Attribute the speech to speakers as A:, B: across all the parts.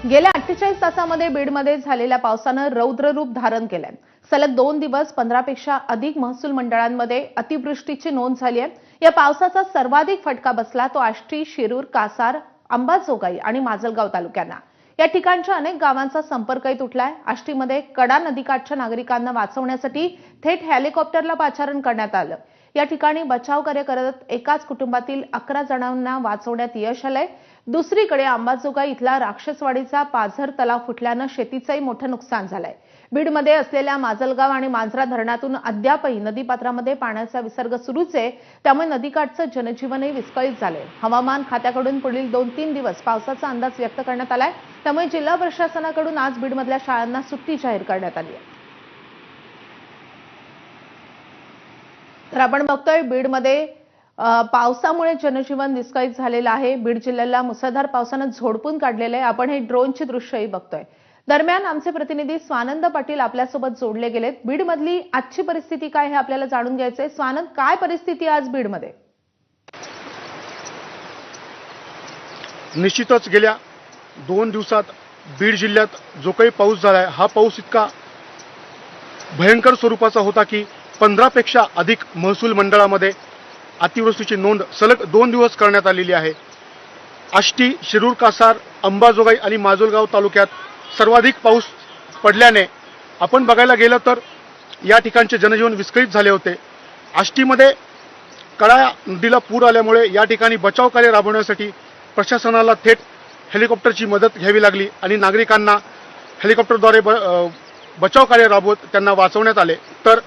A: गेल्या 48 तासांमध्ये बीडमध्ये झालेल्या पावसानं रौद्र रूप धारण केलंय। सलग 2 दिवस 15 पेक्षा अधिक महसूल मंडळांमध्ये अतिवृष्टीची नोंद झाली आहे। या पावसाचा सर्वाधिक फटका बसला तो आष्टी, शिरूर, कासार, अंबाजोगाई आणि माजलगाव तालुक्यांना। या ठिकाणच्या अनेक गावांचा संपर्कही तुटलाय। आष्टीमध्ये कडा नदीकाठच्या नागरिकांना वाचवण्यासाठी थेट हेलिकॉप्टरला पाचारण करण्यात आलं। या ठिकाणी बचाव कार्य करत एकाच कुटुंबातील 11 जणांना वाचवण्यात यश आलंय। दुसरीकडे अंबाजोगाई इथला राक्षसवाडीचा पाझर तलाव फुटल्यानं शेतीचंही मोठं नुकसान झालंय। बीडमध्ये असलेल्या माजलगाव आणि मांजरा धरणातून अद्यापही नदीपात्रामध्ये पाण्याचा विसर्ग सुरूच आहे, त्यामुळे नदीकाठचं जनजीवनही विस्कळीत झालंय। हवामान खात्याकडून पुढील 2-3 दिवस पावसाचा अंदाज व्यक्त करण्यात आलाय, त्यामुळे जिल्हा प्रशासनाकडून आज बीडमधल्या शाळांना सुट्टी जाहीर करण्यात आली आहे। तर आपण बघतोय बीडमध्ये पावसामुळे जनजीवन विस्कळीत झालेलं आहे। बीड जिल्ह्याला मुसळधार पावसानं झोडपून काढलेलं आहे। आपण हे ड्रोनची दृश्यही बघतोय। दरम्यान आमचे प्रतिनिधी स्वानंद पाटील आपल्यासोबत जोडले गेलेत। बीडमधली आजची परिस्थिती काय हे आपल्याला जाणून घ्यायचंय। स्वानंद, काय परिस्थिती आज बीडमध्ये?
B: निश्चितच गेल्या 2 दिवसात बीड जिल्ह्यात जो काही पाऊस झालाय, हा पाऊस इतका भयंकर स्वरूपाचा होता की 15 पेक्षा अधिक महसूल मंडळामध्ये अतिवृष्टीची नोंद सलग 2 दिवस करण्यात आलेली आहे। आष्टी, शिरूर, कासार, अंबाजोगाई आणि माजलगाव तालुक्यात सर्वाधिक पाऊस पडल्याने आपण बघायला गेलं तर या ठिकाणचे जनजीवन विस्कळीत झाले होते। आष्टीमध्ये कडा नदीला पूर आल्यामुळे या ठिकाणी बचाव कार्य राबवण्यासाठी प्रशासनाला थेट हेलिकॉप्टरची मदत घ्यावी लागली आणि नागरिकांना हेलिकॉप्टरद्वारे बचाव कार्य राबवत त्यांना वाचवण्यात आले। तर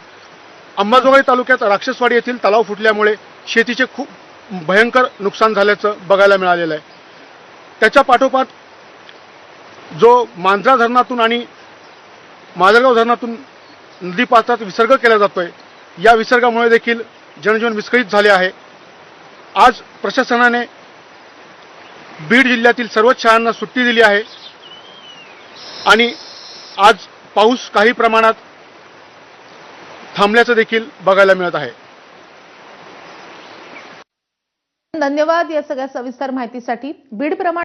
B: अंबाजोगाई तालुक्यात राक्षसवाडी येथील तलाव फुटल्यामुळे शेतीचे खूप भयंकर नुकसान झाल्याचं बघायला मिळालेलं आहे। त्याच्या पाठोपाठ जो मांजरा धरणातून आणि माजलगाव धरणातून नदीपात्रात विसर्ग केला जातोय, या विसर्गामुळे देखील जनजीवन विस्कळीत झाले आहे। आज प्रशासनाने बीड जिल्ह्यातील सर्वच शाळांना सुट्टी दिली आहे आणि आज पाऊस काही प्रमाणात थांबल्याचं देखील बघायला मिळत आहे।
A: धन्यवाद या सगळ्या सविस्तर माहितीसाठी। बीड प्रमाणे